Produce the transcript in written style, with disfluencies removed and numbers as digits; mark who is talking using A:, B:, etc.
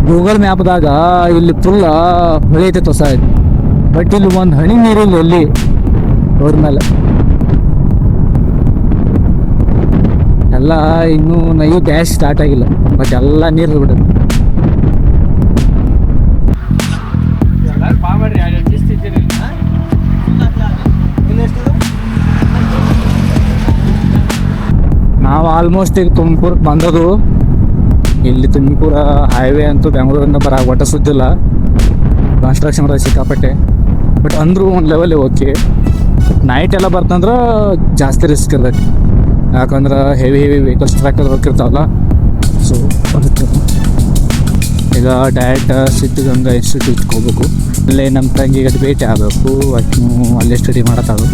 A: Google ಮ್ಯಾಪ್ದಾಗ ಇಲ್ಲಿ full ಹೊಳೆ ಐತೆ ಹೊಸ ಐತಿ, ಬಟ್ ಇಲ್ಲಿ ಒಂದು ಹನಿ ನೀರಿಲ್ಲ ಎಲ್ಲಿ ಅವ್ರ ಮೇಲೆ. ಎಲ್ಲ ಇನ್ನೂ ನೈವು ಡ್ಯಾಶ್ ಸ್ಟಾರ್ಟ್ ಆಗಿಲ್ಲ, ಬಟ್ ಎಲ್ಲ ನೀರು ಬಿಡೋದು. ನಾವು ಆಲ್ಮೋಸ್ಟ್ ಈಗ ತುಮಕೂರ್ಗೆ ಬಂದದು. ಇಲ್ಲಿ ತುಮಕೂರ ಹೈವೇ ಅಂತೂ ಬೆಂಗಳೂರಿಂದ ಬರ ಒಟ್ಟ ಸುದ್ದಿಲ್ಲ, ಕನ್ಸ್ಟ್ರಕ್ಷನ್ ಸಿಕ್ಕಾಪಟ್ಟೆ. ಬಟ್ ಅಂದರೂ ಒಂದು ಲೆವೆಲ್ ಓಕೆ. ನೈಟ್ ಎಲ್ಲ ಬರ್ತಂದ್ರೆ ಜಾಸ್ತಿ ರಿಸ್ಕ್ ಇರ್ತೈತಿ, ಯಾಕಂದ್ರೆ ಹೆವಿ ವೆಹಿಕಲ್ಸ್ ಟ್ರ್ಯಾಕ್ ಹೋಗಿರ್ತಾವಲ್ಲ. ಸೊ ಈಗ ಡೈರೆಕ್ಟ್ ಸಿದ್ಧಗಂಗಾ ಇನ್ಸ್ಟಿಟ್ಯೂಟ್ಗೆ ಹೋಗ್ಬೇಕು. ಅಲ್ಲೇ ನಮ್ಮ ತಂಗಿಗೆ ಭೇಟಿ ಆಗಬೇಕು, ಅಲ್ಲೇ ಸ್ಟಡಿ ಮಾಡತ್ತಾಳು.